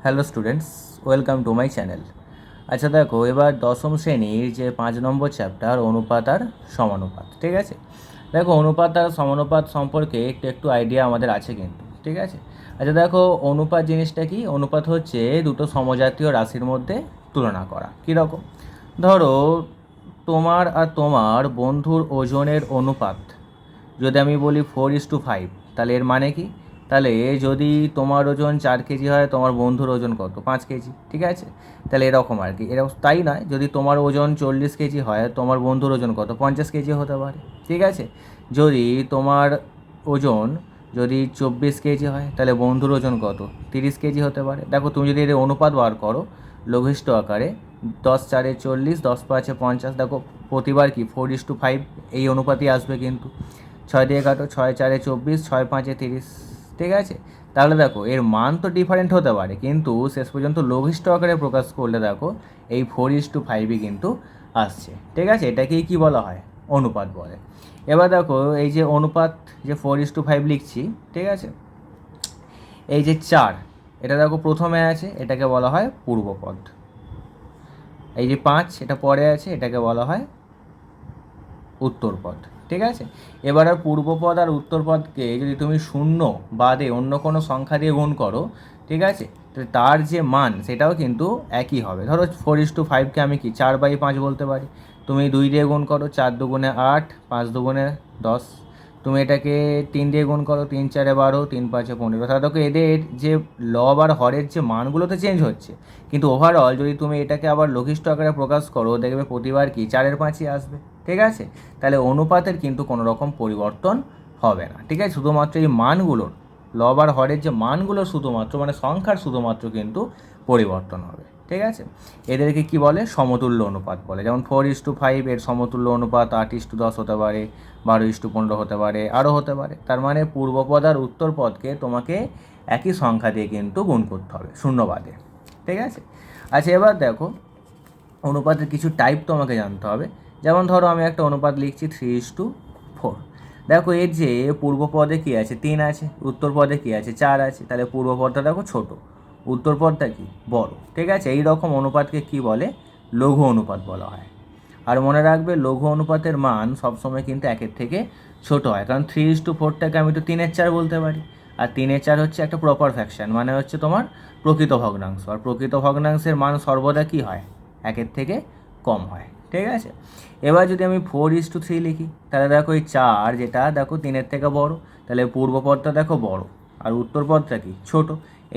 Hello students, welcome to my channel. আচ্ছা দেখো, এবার দশম শ্রেণীর যে 5 নম্বর চ্যাপ্টার অনুপাত আর সমানুপাত, ঠিক আছে। দেখো, অনুপাত আর সমানুপাত সম্পর্কে একটু আইডিয়া আমাদের আছে কিন্তু, ঠিক আছে। আচ্ছা দেখো, অনুপাত জিনিসটা কি? অনুপাত হচ্ছে দুটো সমজাতীয় রাশির মধ্যে তুলনা করা। কীরকম? ধরো, তোমার আর তোমার বন্ধুর ওজনের অনুপাত যদি আমি বলি 4:5, তাহলে এর মানে কি? তাহলে যদি তোমার ওজন 4 কেজি হয়, তোমার বন্ধুর ওজন কত? 5 কেজি, ঠিক আছে। তাহলে এরকম আর কি, এরকম তাই নয়, যদি তোমার ওজন 40 কেজি হয়, তোমার বন্ধুর ওজন কত? 50 কেজি হতে পারে, ঠিক আছে। যদি তোমার ওজন যদি 24 কেজি হয়, তাহলে বন্ধুর ওজন কত? 30 কেজি হতে পারে। দেখো, তুমি যদি এর অনুপাত বার করো লঘিষ্ঠ আকারে, 10×4 = 40, 10×5 = 50, দেখো প্রতিবার কি 4:5 এই অনুপাতই আসবে কিন্তু। 6 দিয়ে কাটো, 6×4 = 24, 6×5 = 30, ঠিক আছে। তাহলে দেখো, এর মান তো ডিফারেন্ট হতে পারে, কিন্তু শেষ পর্যন্ত লঘিষ্ঠ আকারে প্রকাশ করলে দেখো এই 4:5ই কিন্তু আসছে, ঠিক আছে। এটাকেই কি বলা হয়? অনুপাত বলে। এবার দেখো, এই যে অনুপাত, যে 4:5 লিখছি, ঠিক আছে। এই যে 4, এটা দেখো প্রথমে আছে, এটাকে বলা হয় পূর্বপদ। এই যে 5, এটা পরে আছে, এটাকে বলা হয় উত্তরপদ, ঠিক আছে। এবার আর পূর্বপদ আর উত্তরপদকে যদি তুমি শূন্য বাদে অন্য কোনো সংখ্যা দিয়ে গুণ করো, ঠিক আছে, তো তার যে মান সেটাও কিন্তু একই হবে। ধরো 4:5কে আমি কি 4/5 বলতে পারি। তুমি 2 দিয়ে গুণ করো, 4×2 = 8, 5×2 = 10। তুমি এটাকে 3 দিয়ে গুণ করো, 3×4 = 12, 3×5 = 15। তাহলে দেখো, এদের যে লব আর হরের যে মানগুলো তো চেঞ্জ হচ্ছে, কিন্তু ওভারঅল যদি তুমি এটাকে আবার লঘিষ্ঠ আকারে প্রকাশ করো, দেখবে প্রতিবার কি 4/5ই আসবে, ঠিক আছে। তাহলে অনুপাতের কিন্তু কোনো রকম পরিবর্তন হবে না, ঠিক আছে। শুধুমাত্র এই মানগুলোর, লব আর হরের যে মানগুলো শুধুমাত্র, মানে সংখ্যার শুধুমাত্র কিন্তু পরিবর্তন হবে, ঠিক আছে। এদেরকে কি বলে? সমতুল্য অনুপাত বলে। যেমন 4:5 এর সমতুল্য অনুপাত 8:10 হতে পারে, 12:15 হতে পারে, আরও হতে পারে। তার মানে পূর্বপদ আর উত্তরপদকে তোমাকে একই সংখ্যা দিয়ে কিন্তু গুণ করতে হবে, শূন্যবাদে, ঠিক আছে। আচ্ছা, এবার দেখো, অনুপাতের কিছু টাইপ তোমাকে জানতে হবে। যেমন ধরো, আমি একটা অনুপাত লিখছি 3:4। দেখো, এর যে পূর্বপদে কী আছে? 3 আছে, উত্তরপদে কী আছে? 4 আছে। তাহলে পূর্বপদটা দেখো ছোট, উত্তরপদটা কি বড়, ঠিক আছে। এই রকম অনুপাতকে কি বলে? লঘু অনুপাত বলা হয়। আর মনে রাখবে, লঘু অনুপাতের মান সবসময় কিন্তু 1-এর থেকে ছোট হয়, কারণ 3:4টাকে আমি তো 3/4 বলতে পারি। আর 3/4 হচ্ছে একটা প্রপার ফ্র্যাকশন, মানে হচ্ছে তোমার প্রকৃত ভগ্নাংশ। আর প্রকৃত ভগ্নাংশের মান সর্বদা কী হয়? 1-এর থেকে কম হয়, ঠিক আছে। এবার যদি আমি 4:3 লিখি, তাহলে দেখো এই 4 যেটা দেখো 3-এর থেকে বড়, তাহলে পূর্বপদটা দেখো বড় আর উত্তরপদটা কি ছোট।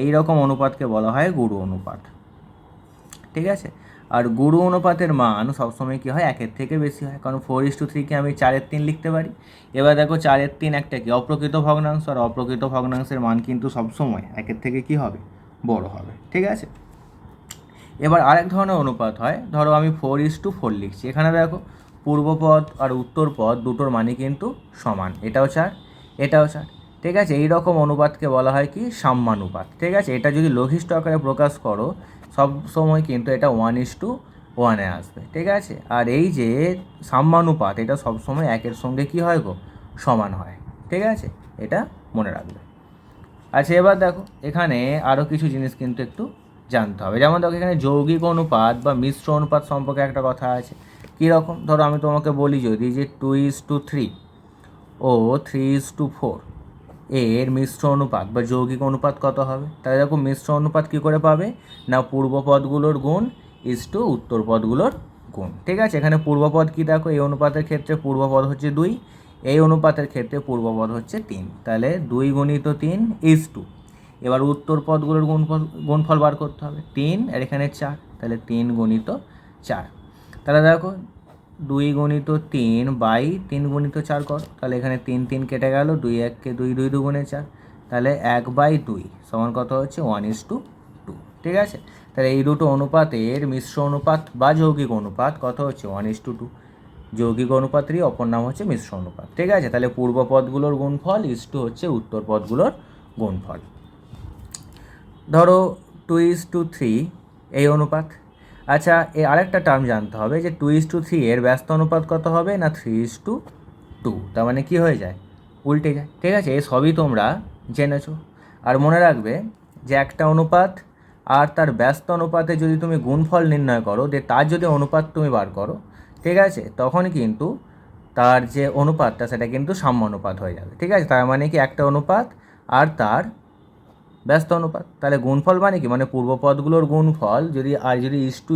এই রকম অনুপাতকে বলা হয় গুরু অনুপাত, ঠিক আছে। আর গুরু অনুপাতের মান সবসময় কী হয়? 1-এর থেকে বেশি হয়, কারণ 4:3কে আমি 4/3 লিখতে পারি। এবার দেখো, 4/3 একটা কি অপ্রকৃত ভগ্নাংশ, আর অপ্রকৃত ভগ্নাংশের মান কিন্তু সবসময় 1-এর থেকে কী হবে? বড় হবে, ঠিক আছে। এবার আরেক ধরনের অনুপাত হয়, ধরো আমি 4:4 লিখছি। এখানে দেখো, পূর্বপদ আর উত্তরপদ দুটোর মানই কিন্তু সমান, এটাও 4, এটাও 4, ঠিক আছে। এই রকম অনুপাতকে বলা হয় কি? সাম্যানুপাত, ঠিক আছে। এটা যদি লঘিষ্ঠ আকারে প্রকাশ করো, সব সময় কিন্তু এটা 1:1 আসবে, ঠিক আছে। আর এই যে সাম্যানুপাত, এটা সবসময় 1-এর সঙ্গে কী হয় গো? সমান হয়, ঠিক আছে। এটা মনে রাখবে। আচ্ছা, এবার দেখো, এখানে আরও কিছু জিনিস কিন্তু একটু জানতে হবে। যেমন দেখো, এখানে যৌগিক অনুপাত বা মিশ্র অনুপাত সম্পর্কে একটা কথা আছে। কীরকম? ধরো আমি তোমাকে বলি যদি যে 2:3 ও 3:4 এর মিশ্র অনুপাত বা যৌগিক অনুপাত কত হবে? তাহলে দেখো, মিশ্র অনুপাত কী করে পাবে? না, পূর্বপদগুলোর গুণ ইস্টু উত্তরপদগুলোর গুণ, ঠিক আছে। এখানে পূর্বপদ কি? দেখো, এই অনুপাতের ক্ষেত্রে পূর্বপদ হচ্ছে 2, এই অনুপাতের ক্ষেত্রে পূর্বপদ হচ্ছে 3, তাহলে 2 × 3 এবার উত্তরপদগুলোর গুণফল বার করতে হবে। 3 আর এখানে 4, তাহলে 3 × 4। তাহলে দেখো, 2 × 3/3 করো, তাহলে এখানে 3 কেটে গেল, 2 2, 2 2 4, তাহলে 1/2 সমান কত হচ্ছে? 1:2, ঠিক আছে। তাহলে এই দুটো অনুপাতের মিশ্র অনুপাত বা যৌগিক অনুপাত কত হচ্ছে? 1:2। যৌগিক অনুপাতেরই অপর নাম হচ্ছে মিশ্র অনুপাত, ঠিক আছে। তাহলে পূর্বপদগুলোর গুণফল ইস্টু হচ্ছে উত্তরপদগুলোর গুণফল। ধরো 2:3 এই অনুপাত। আচ্ছা, আরেকটা টার্ম জানতে হবে যে 2:3 এর ব্যস্ত অনুপাত কত হবে? না, 3:2। তার মানে কি হয়ে যায়? উল্টে যায়, ঠিক আছে। এই সবই তোমরা জেনেছো। আর মনে রাখবে যে একটা অনুপাত আর তার ব্যস্ত অনুপাতে যদি তুমি গুণফল নির্ণয় করো, তার যদি অনুপাত তুমি বার করো, ঠিক আছে, তখন কিন্তু তার যে অনুপাতটা সেটা কিন্তু সাম্য অনুপাত হয়ে যাবে। ঠিক আছে, তার মানে কি একটা অনুপাত আর তার ব্যস্ত অনুপাত। তাহলে গুণফল মানে কি, মানে পূর্বপদগুলোর গুণফল যদি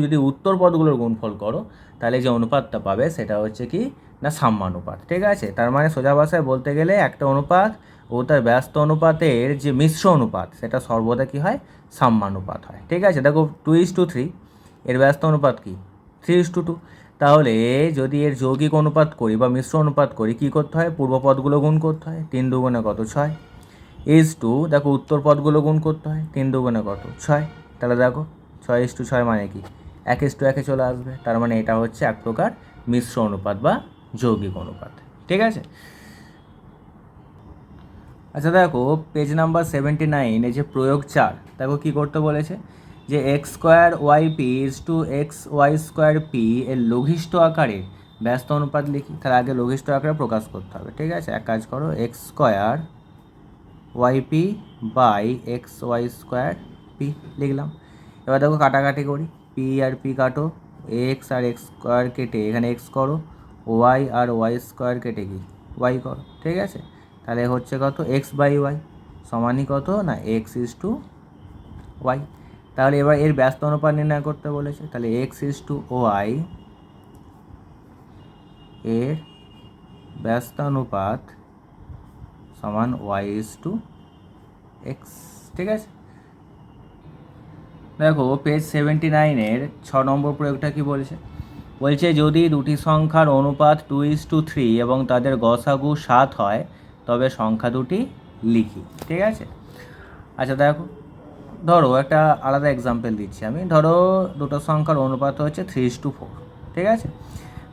যদি উত্তর পদগুলোর গুণফল করো, তাহলে যে অনুপাতটা পাবে সেটা হচ্ছে কি না সাম্যানুপাত। ঠিক আছে, তার মানে সোজা ভাষায় বলতে গেলে একটা অনুপাত ও তার ব্যস্ত অনুপাতের যে মিশ্র অনুপাত সেটা সর্বদা কি হয়, সাম্যানুপাত হয়। ঠিক আছে, দেখো 2:3 এর ব্যস্ত অনুপাত কি 3:2। তাহলে যদি এর যৌগিক অনুপাত করি বা মিশ্র অনুপাত করি, কী করতে হয়, পূর্বপদগুলো গুণ করতে হয়। 3 দুগুণে কত 6, দেখো উত্তর পদগুলো গুণ করতে হয়। 3 দুগুণে কত 6, তাহলে দেখো 6:6 মানে কি 1:1 চলে আসবে। তার মানে এটা হচ্ছে এক প্রকার মিশ্র অনুপাত বা যৌগিক অনুপাত। ঠিক আছে, আচ্ছা দেখো পেজ নাম্বার 79 যে প্রয়োগ 4, দেখো কী করতে বলেছে, যে x²yp=xy²p এর লঘিষ্ঠ আকারে ব্যস্ত অনুপাত লিখি। তাহলে আগে লঘিষ্ঠ আকারে প্রকাশ করতে হবে। ঠিক আছে, এক কাজ করো, x²yp/xy²p লিখলাম। এবার দেখো কাটাকাটি করি, পি আর পি কাটো, এক্স আর এক্স স্কোয়ার কেটে এখানে এক্স করো, ওয়াই আর ওয়াই স্কোয়ার কেটে কি ওয়াই করো। ঠিক আছে, তাহলে হচ্ছে কত x/y সমানই কত না x/y। তাহলে এবার এর ব্যস্ত অনুপাত নির্ণয় করতে বলেছে, তাহলে x/y এর ব্যস্ত অনুপাত সমান y/x। ঠিক আছে, দেখো পেজ 79 6 নম্বর প্রয়োগটা কি বলছে, বলছে যদি দুটি সংখ্যার অনুপাত 2:3 এবং তাদের গসাগু 7 হয় তবে সংখ্যা দুটি লিখি। ঠিক আছে, আচ্ছা দেখো ধরো একটা আলাদা এক্সাম্পল দিচ্ছি আমি। ধরো দুটো সংখ্যার অনুপাত হচ্ছে 3:4। ঠিক আছে,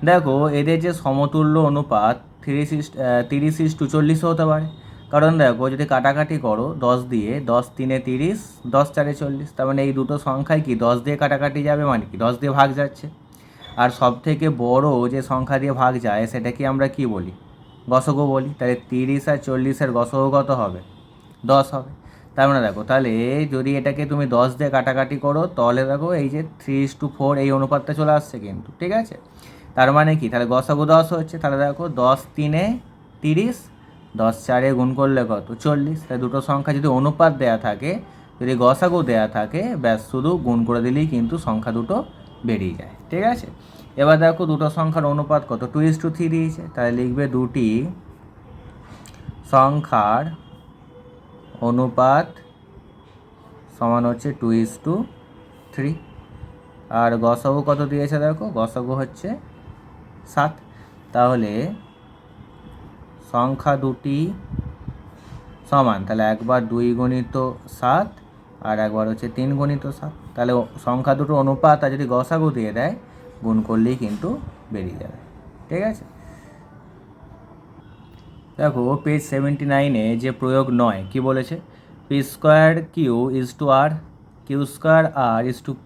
দেখো এদের যে সমতুল্য অনুপাত 30:40 হতে পারে। কারণ দেখো যদি কাটাকাটি করো 10 দিয়ে, 10 3 30, 10 4 40, তার মানে এই দুটো সংখ্যায় কি 10 দিয়ে কাটাকাটি যাবে, মানে কি 10 দিয়ে ভাগ যাচ্ছে। আর সব থেকে বড় যে সংখ্যা দিয়ে ভাগ যায় সেটাকে আমরা কি বলি, গসগু বলি। তাহলে 30 আর 40-এর গসগু কত হবে, 10 হবে। তার মানে দেখো তাহলে যদি এটাকে তুমি 10 দিয়ে কাটাকাটি করো তাহলে দেখো এই যে 3:4 এই অনুপাতটা চলে আসছে কিন্তু। ঠিক আছে, তার মানে কি, তাহলে গসাগু 10 হচ্ছে। তাহলে দেখো 10 3 30, 10 4 গুণ করলে কত 40। তাই দুটো সংখ্যা যদি অনুপাত দেয়া থাকে, যদি গসাগু দেয়া থাকে, ব্যাস শুধু গুণ করে দিলেই কিন্তু সংখ্যা দুটো বেরিয়ে যায়। ঠিক আছে, এবার দেখো দুটো সংখ্যার অনুপাত কত 2:3 দিয়েছে, তাহলে লিখবে দুটি সংখ্যার অনুপাত সমান হচ্ছে 2:3। আর গসাগু কত দিয়েছে, দেখো গসাগু হচ্ছে 7। তাহলে সংখ্যা দুটি সমান, তাহলে একবার 2 গুণিত 7 আর একবার হচ্ছে 3 গুণিত 7। তাহলে সংখ্যা দুটো অনুপাত আর যদি গসাগু দিয়ে দেয়, গুণ করলেই কিন্তু বেরিয়ে যাবে। ঠিক আছে, দেখো পেজ 79 যে প্রয়োগ 9 কি বলেছে, p²q/r, q²r/p,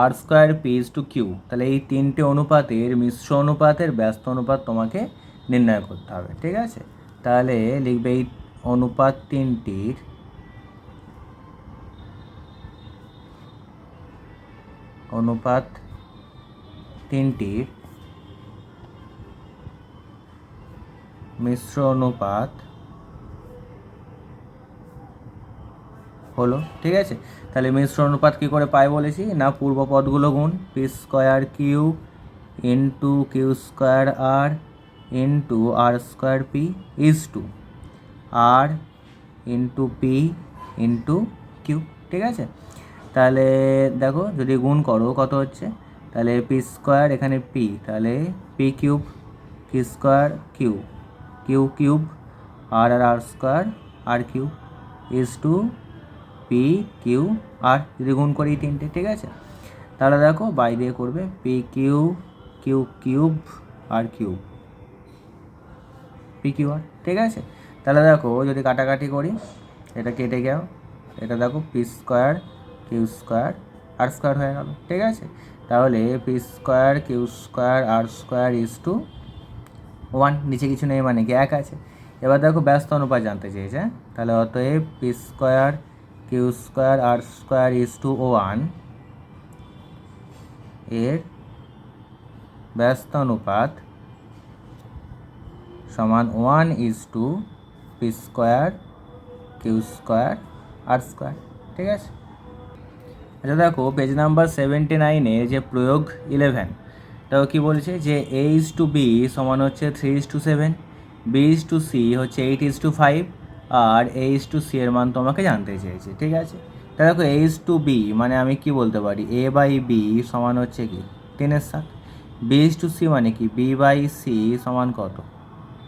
r²p/q। তাহলে এই তিনটে অনুপাতের মিশ্র অনুপাতের ব্যস্ত অনুপাত তোমাকে নির্ণয় করতে হবে। ঠিক আছে, তাহলে লিখবে এই অনুপাত তিনটির মিশ্র অনুপাত হলো। ঠিক আছে, তাহলে মিশ্র অনুপাত কী করে পাই বলেছি না, পূর্ব পদগুলো গুণ, p²q into q²r into r²p is to r into p into q। ঠিক আছে, তাহলে দেখো যদি গুণ করো কত হচ্ছে, তাহলে p² এখানে p, তাহলে p³ q² q³ R r² r³ is two p/q/r। যদি গুণ করি এই তিনটে, ঠিক আছে, তাহলে দেখো বাই দিয়ে করবে p/q³ r³ p/q/r। ঠিক আছে, তাহলে দেখো যদি কাটাকাটি করি, এটা কেটে গেল, এটা দেখো p² q² r² হয়ে গেল। ঠিক আছে, তাহলে p² q² r² is to 1, নিচে কিছু নেই মানে কি 1 আছে। এবার দেখো ব্যস্ত অনুপাত জানতে চেয়েছে, তাহলে অতএব p² q square r square is to 1 এর ব্যস্ত অনুপাত সমান 1 is to p square q square r square. ঠিক আছে, আচ্ছা দেখো পেজ নাম্বার 79 যে প্রয়োগ 11 তাও কী বলছে যে এ ইজ টু বি সমান হচ্ছে 3:7, বি ইজ টু সি হচ্ছে 8:5 আর এ ইজ টু সি এর মান তোমাকে জানতে চেয়েছে। ঠিক আছে, তা দেখো এ ইজ টু বি মানে আমি কি বলতে পারি এ বাই বি সমান হচ্ছে কি 3/7, বি ইজ টু সি মানে কি বি বাই সি সমান কত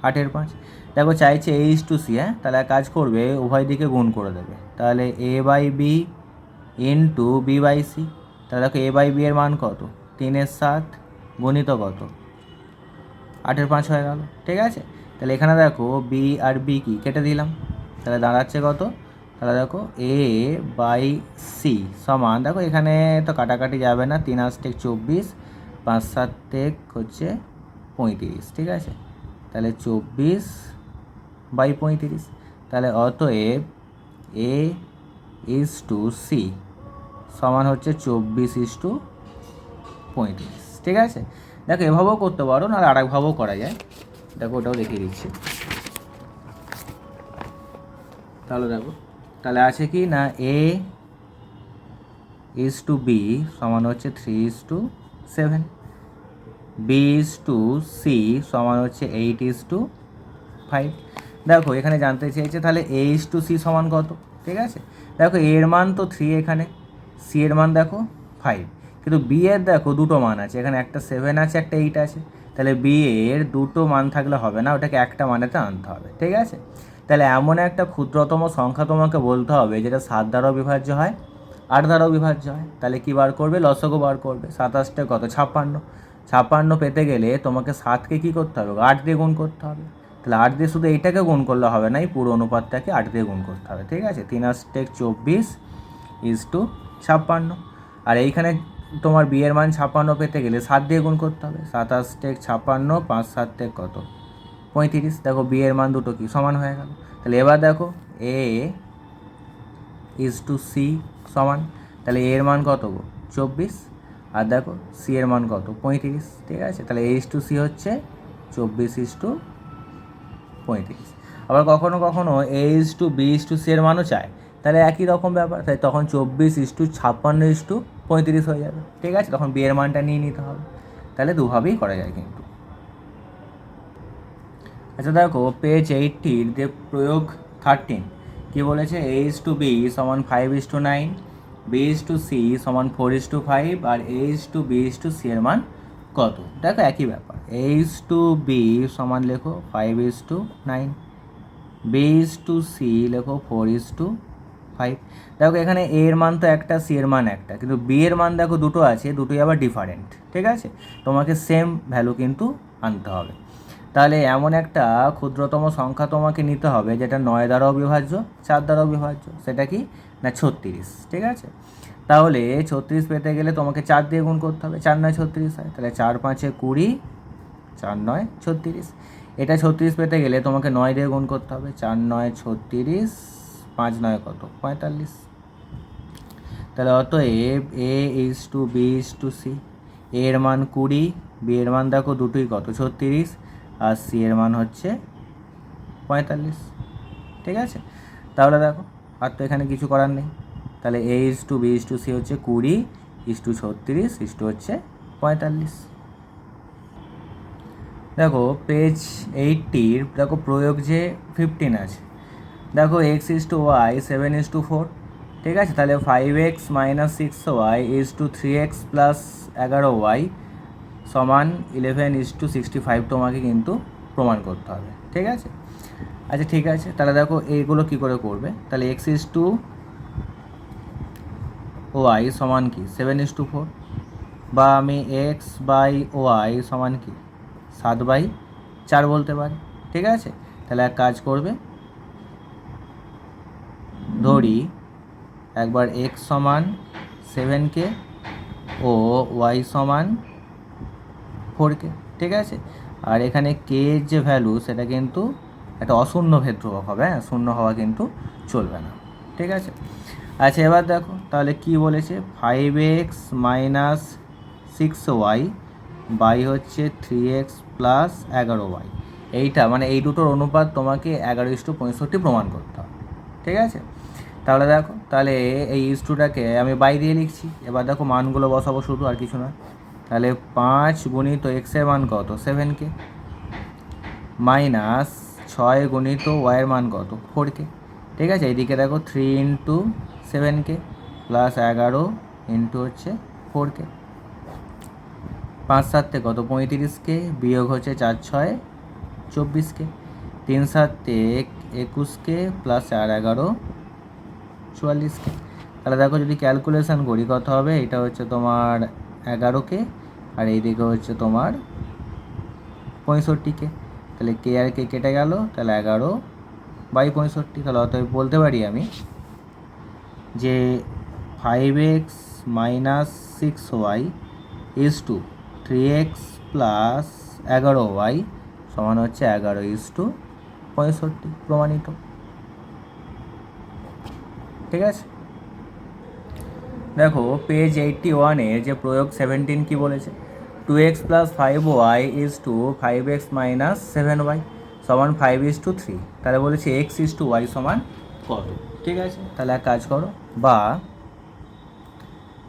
8/5। দেখো চাইছে এ ইজ টু সি, হ্যাঁ তাহলে কাজ করবে উভয় দিকে গুণ করে দেবে, তাহলে A by B into B by C, তাহলে দেখো এ বাই বি এর মান কত 3/7 গণিত কত 8/5 হয়ে গেল। ঠিক আছে, তাহলে এখানে দেখো বি আর বি কি কেটে দিলাম, তাহলে দাঁড়াচ্ছে কত, তাহলে দেখো এ বাই সি সমান, দেখো এখানে তো কাটাকাটি যাবে না, 3 × 24, 5 × 7 হচ্ছে 35। ঠিক আছে, তাহলে 24/35, তাহলে অতএব এ ইজ টু সি সমান হচ্ছে 24:35। ঠিক আছে, দেখো এভাবেও করতে পারো না আর একভাবেও করা যায়, দেখো ওটাও দেখিয়ে দিচ্ছি। তাহলে দেখো তাহলে আছে কি না এ ইজ টু বি সমান হচ্ছে 3:7, বি ইজ টু সি সমান হচ্ছে 8:5। দেখো এখানে জানতে চেয়েছে তাহলে এ ইজ টু সি সমান কত। ঠিক আছে, দেখো এর মান তো 3 এখানে, সি এর মান দেখো 5, কিন্তু বি এর দেখো দুটো মান আছে, এখানে একটা 7 আছে একটা 8 আছে, তাহলে বি এর দুটো মান থাকলে হবে না, ওটাকে একটা মানেতে আনতে হবে। ঠিক আছে, তাহলে এমন একটা ক্ষুদ্রতম সংখ্যা তোমাকে বলতে হবে যেটা 7 দ্বারাও বিভাজ্য হয় 8 দ্বারাও বিভাজ্য হয়, তাহলে কী বার করবে লসগু বার করবে, 27 কত 56, 56 পেতে গেলে তোমাকে 7কে কী করতে হবে 8 দিয়ে গুণ করতে হবে, তাহলে 8 দিয়ে শুধু এইটাকে গুণ করলে হবে না, এই পুরো অনুপাতটাকে 8 দিয়ে গুণ করতে হবে। ঠিক আছে, 3×8 = 24 আর এইখানে তোমার বিয়ের মান 56 পেতে গেলে 7 দিয়ে গুণ করতে হবে, 27×56, 5×7 কত 35। দেখো বিয়ের মান দুটো কি সমান হয়ে গেল, তাহলে এবার দেখো এ ইজ টু সি সমান, তাহলে এর মান কত গো 24 আর দেখো সি এর মান কত 35। ঠিক আছে, তাহলে এ ইজ টু সি হচ্ছে 24:35। আবার কখনো কখনো A is to B is to C এর মানও চায়, তাহলে একই রকম ব্যাপার, তাই তখন 24:56:35 হয়ে যাবে। ঠিক আছে, তখন বি এর মানটা নিয়ে নিতে হবে, তাহলে দুভাবেই করা যায় কিন্তু। আচ্ছা দেখো পেজ 80 যে প্রয়োগ 13 কী বলেছে এ ইজ টু বি সমান 5:9, বি ইজ টু সি সমান 4:5 আর A is to B is to C এর মান কত। দেখো একই ব্যাপার, এ ইজ টু বি সমান লেখো 5:9, বি ইজ টু সি লেখো 4:5। দেখো এখানে এ এর মান তো একটা, সি এর মান একটা, কিন্তু বি এর মান দেখো দুটো আছে, দুটোই আবার ডিফারেন্ট। ঠিক আছে, তোমাকে সেম ভ্যালু কিন্তু আনতে হবে, তাহলে এমন একটা ক্ষুদ্রতম সংখ্যা তোমাকে নিতে হবে যেটা 9 দ্বারাও বিভাজ্য 4 দ্বারাও বিভাজ্য, সেটা কি না 36। ঠিক আছে, তাহলে 36 পেতে গেলে তোমাকে 4 দিয়ে গুণ করতে হবে, 4 9 36 হয়, তাহলে 4 5 20, 4 9 36। এটা 36 পেতে গেলে তোমাকে 9 দিয়ে গুণ করতে হবে, 4 9 36, 5 9 কত 45। তাহলে অতএব A is to B is to C, এর মান 20, বি এর মান দেখো দুটোই কত 36 আর সি এর মান হচ্ছে 45। ঠিক আছে, তাহলে দেখো আর তো এখানে কিছু করার নেই, তাহলে A is to B is to C হচ্ছে 20 ইজ টু 36 ইজ টু হচ্ছে 45। দেখো পেজ 80 দেখো প্রয়োগ যে 15 আছে, দেখো এক্স ইজ টু ওয়াই 7:4। ঠিক আছে, তাহলে 5x - 6y is to 3x + 11y সমান 11:65 তোমাকে কিন্তু প্রমাণ করতে হবে। ঠিক আছে, আচ্ছা ঠিক আছে, তাহলে দেখো এইগুলো কী করে করবে, তাহলে এক্স ইজ টু ওয়াই সমান কি 7:4, বা আমি এক্স বাই ওয়াই সমান কি 7/4 বলতে পারি। ঠিক আছে, তাহলে এক কাজ করবে, ধরি একবার এক্স সমান 7k ও ওয়াই সমান 4k। ঠিক আছে, আর এখানে কে যে ভ্যালু সেটা কিন্তু একটা অশূন্য ভেদ ধ্রুবক হবে, হ্যাঁ শূন্য হওয়া কিন্তু চলবে না। ঠিক আছে, আচ্ছা এবার দেখো তাহলে কি বলেছে, 5x মাইনাস 6y বাই হচ্ছে 3x প্লাস 11y। এইটা মানে এই দুটোর অনুপাত তোমাকে 11:65 প্রমাণ করতে হবে, ঠিক আছে। তাহলে দেখো, তাহলে এই ইস্টুটাকে আমি বাই দিয়ে লিখছি। এবার দেখো মানগুলো বসাবো শুধু, আর কিছু না। তাহলে 5 গুণিত এক্সের মান কত, 7k, মাইনাস 6 গুণিত ওয়াইয়ের মান কত, 4k, ঠিক আছে। এইদিকে দেখো 3 ইন্টু 7k প্লাস 11 ইন্টু হচ্ছে 4k, 5 7 কত, 35k, বিয়োগ হচ্ছে 4 6 24k, 3 7 21k প্লাস 4 11 44k। তাহলে দেখো যদি ক্যালকুলেশন করি কত হবে, এটা হচ্ছে তোমার 11k আর এইদিকে হচ্ছে তোমার 65k। তাহলে কে আর কে কেটে গেল, তাহলে 11/65। তাহলে অতএব বলতে পারি আমি যে 5x minus 6y is to 3x plus 11y সমান হচ্ছে 11:65 প্রমাণিত, ঠিক আছে। দেখো পেজ 81-এর যে প্রয়োগ 17 কি বলেছে, 2x plus 5y is two 5x minus 7y সমান 5:3। তাহলে বলেছে x:y সমান কত, ঠিক আছে। তাহলে এক কাজ করো, বা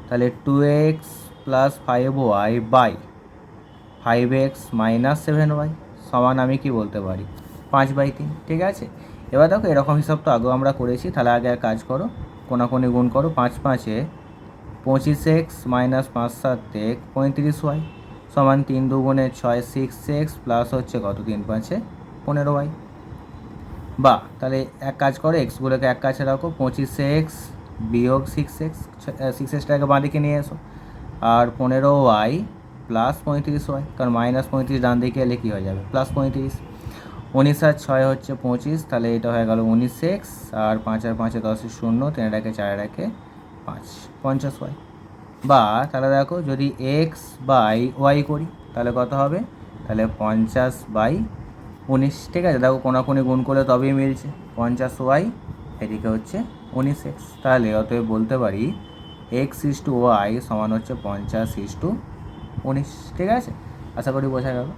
তাহলে 2x plus 5y by 5x minus 7y সমান আমি কি বলতে পারি, 5/3, ঠিক আছে। এবার দেখো এরকম হিসাব তো আগেও আমরা করেছি। তাহলে আগে এক কাজ করো, কোনাকুনি গুণ করো, 5 5-এ 25x মাইনাস 5 7 35y সমান 3 2 6 6x প্লাস হচ্ছে কত, 3 5 15y। বা তাহলে এক কাজ করো, এক্সগুলোকে এক কাছে রাখো, 25x বিয়োগ 6x, 6xটাকে বাঁ দিকে নিয়ে এসো, আর 15y প্লাস 35y, কারণ মাইনাস 35 ডান দিকে এলে কী হয়ে যাবে, প্লাস 35। 19 আর 6 হচ্ছে 25, তাহলে এটা হয়ে গেল 19x, আর 5 আর 5 10 0, 3 রাখে 4 রাখে 5, 50y। বা তাহলে দেখো যদি এক্স বাই ওয়াই করি তাহলে কত হবে, তাহলে 50/19, ঠিক আছে। দেখো কোনাকুনি গুণ করলে তবেই মিলছে, 50y এদিকে হচ্ছে 19x। তাহলে অতএব বলতে পারি x:y সমান হচ্ছে 50:19, ঠিক আছে। আশা করি বোঝা গেল।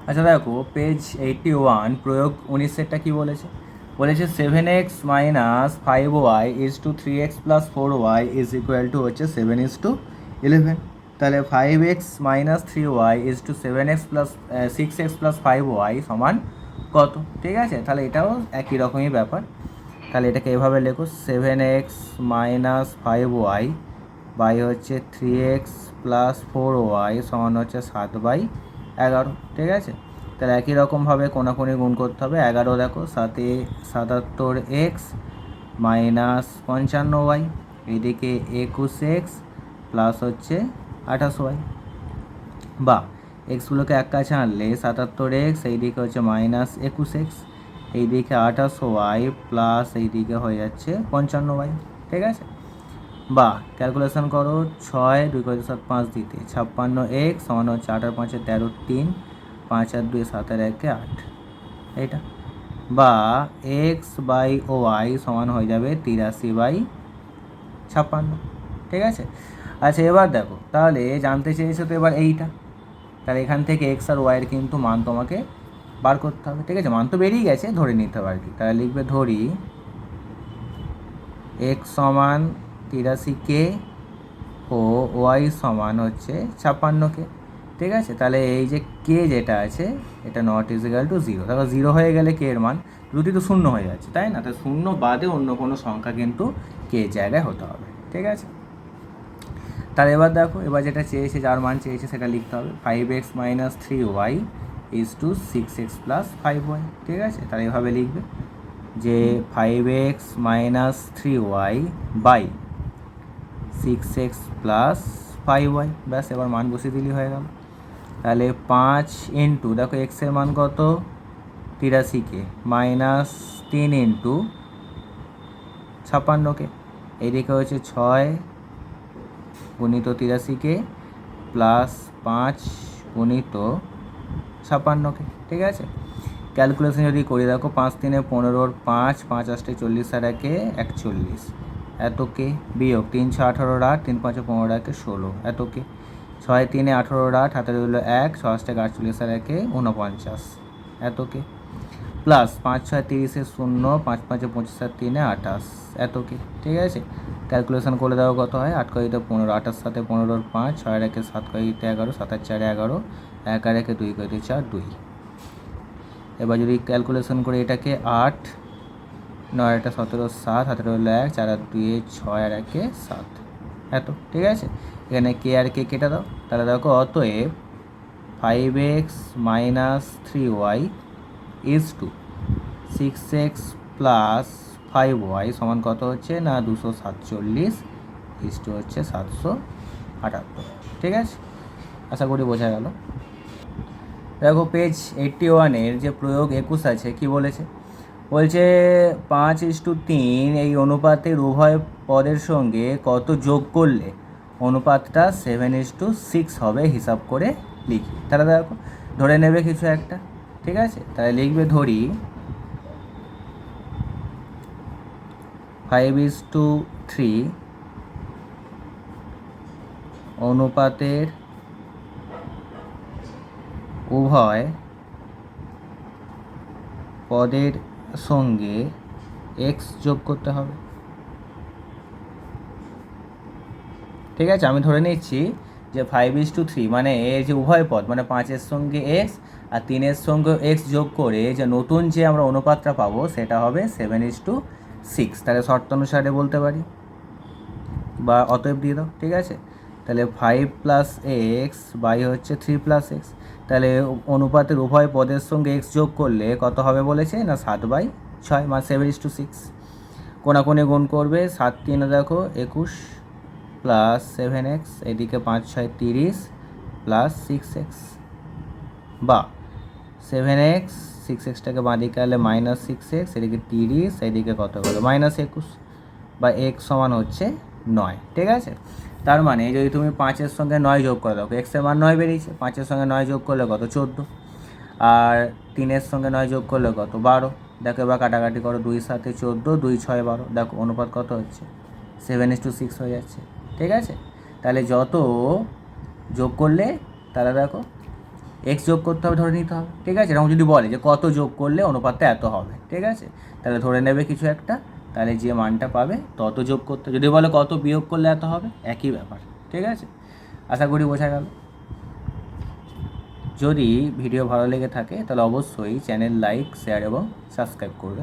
আচ্ছা দেখো পেজ 81 প্রয়োগ 19-এরটা কী বলেছে, বলেছে 7x minus 5y is to 3x plus 4y is equal to হচ্ছে 7:11। তাহলে 5x minus 3y is to 7x plus 6x plus 5y সমান কত, ঠিক আছে। তাহলে এটাও একই রকমই ব্যাপার। তাহলে এটাকে এভাবে লেখো, 7x মাইনাস 5y বাই হচ্ছে 3x প্লাস 4y সমান হচ্ছে 7/11, ঠিক আছে। তাহলে একই রকমভাবে কোনাকুনি গুণ করতে হবে। 11 দেখো 7-এ 77x মাইনাস 55y, এদিকে 21x প্লাস হচ্ছে 28y। বা এক্সগুলোকে এক কাছে আনলে 77x এইদিকে হচ্ছে মাইনাস 21x, এইদিকে 28y প্লাস এইদিকে হয়ে যাচ্ছে 55y, ঠিক আছে। বা ক্যালকুলেশন করো, 6 2 করে 7 5 দিতে 56x সমান হচ্ছে 8 আর 5 13 3, 5 আর 2 7 আর 1 8, এইটা। বা x/y সমান হয়ে যাবে 83/56, ঠিক আছে। আচ্ছা এবার দেখো, তাহলে জানতে চেয়েছো তো এবার এইটা, তাহলে এখান থেকে এক্স আর ওয়াইয়ের কিন্তু মান তোমাকে বার করতে হবে, ঠিক আছে। মান তো বেরিয়ে গেছে, ধরে নিতে হবে আর কি। তাহলে লিখবে, ধরি এক্স সমান 83k ও ওয়াই সমান হচ্ছে 56k, ঠিক আছে। তাহলে এই যে কে যেটা আছে এটা নট ইজিক্যাল টু 0। দেখো 0 হয়ে গেলে কে এর মান, দুটি তো শূন্য হয়ে যাচ্ছে, তাই না। তো শূন্য বাদে অন্য কোনো সংখ্যা কিন্তু কে জায়গায় হতে হবে, ঠিক আছে। তাহলে এবার দেখো, এবার যেটা চেয়েছে, যার মান চেয়েছে সেটা লিখতে হবে, 5x minus 3y is two 6x plus 5y, ঠিক আছে। তাহলে এভাবে লিখবে যে 5x minus 3y by 6x plus 5y, ব্যাস এবার মান বসিয়ে দিলেই হয়ে গেল। তাহলে 5 ইন্টু, দেখো এক্সের মান কত, 83k, মাইনাস 3 ইন্টু 56k, এইদিকে হচ্ছে 6 গুণিত 83k প্লাস 5 গুণিত 56k, ঠিক আছে। ক্যালকুলেশন যদি করি দেখো 5 3 15 5 5 8 40 আর 1 41 এতকে বিয়োগ 3 6 18 8 3 5 15 1 16 এতকে 6 3 18 8 হাতে রইল 1 6 8 48 আর 1 49 এতকে প্লাস 5 6 30 0 5 5 25 আর 3 28 এতকে। ঠিক আছে, ক্যালকুলেশন করে দাও কত হয়, 8 করিতে 15 8 এর সাথে 15 5 6 আর 1 7 করিতে 11 7 আর 4 11 1 আর 1 2 করিতে 4 2। এবার যদি ক্যালকুলেশন করে এটাকে 8 9 এটা 17 7 হাতে রইল 1 4 আর 2 6 আর 1 7 এত। ঠিক আছে, এখানে কে আর কে কেটে দাও, তাহলে দেখো অতএব 5x - 3y is two 6x plus 5y সমান কত হচ্ছে না 247 ইজ টু হচ্ছে 778। ঠিক আছে, আশা করি বোঝা গেল। দেখো পেজ 81-এর যে প্রয়োগ 21 আছে কি বলেছে, বলছে 5:3 এই অনুপাতের উভয় পদের সঙ্গে কত যোগ করলে অনুপাতটা 7:6 হবে হিসাব করে লিখি। তাহলে দেখো ধরে নেবে কিছু একটা, ঠিক আছে, তাহলে লিখবে ধরি 5:3 অনুপাতের উভয় পদের সঙ্গে x যোগ করতে হবে। ঠিক আছে, আমি ধরে নিচ্ছি যে 5:3 মানে এর যে উভয় পদ মানে 5-এর সঙ্গে x আর 3-এর সঙ্গে x যোগ করে যে নতুন যে আমরা অনুপাতটা পাবো সেটা হবে 7:6। তাহলে শর্ত অনুসারে বলতে পারি বা অতএব দিয়ে দাও। ঠিক আছে, তাহলে 5 + x বাই হচ্ছে 3 + x, তাহলে অনুপাতের উভয় পদের সঙ্গে x যোগ করলে কত হবে বলেছে না 7/6 মানে 7:6। কোনাকুনি গুণ করবে 7 3 দেখো 21 প্লাস 7x এদিকে 5 6 30 প্লাস 6x বা 7x 6xটাকে বাঁদিকে আনলে -6x এদিকে 30 এদিকে কত হলো -21 বা x সমান হচ্ছে 9। ঠিক আছে, তার মানে যদি তুমি 5-এর সঙ্গে 9 যোগ করে দাও, x এর মান 9 বেরিয়েছে, 5-এর সঙ্গে 9 যোগ করলে কত 14 আর 3-এর সঙ্গে 9 যোগ করলে কত 12। দেখো এবার কাটাকাটি করো, 2 7 14 2 6 12, দেখো অনুপাত কত হচ্ছে 7:6 হয়ে যাচ্ছে। ঠিক আছে, তাহলে যত যোগ করলে তাহলে দেখো x যোগ করতে হবে ধরে নিতে হবে। ঠিক আছে, এরকম যদি বলে যে কত যোগ করলে অনুপাতটা এত হবে, ঠিক আছে, তাহলে ধরে নেবে কিছু একটা, তাহলে যে মানটা পাবে তত যোগ করতে, যদি বলে কত বিয়োগ করলে এত হবে একই ব্যাপার। ঠিক আছে, আশা করি বোঝা গেল। যদি ভিডিও ভালো লেগে থাকে তাহলে অবশ্যই চ্যানেল লাইক শেয়ার এবং সাবস্ক্রাইব করবে।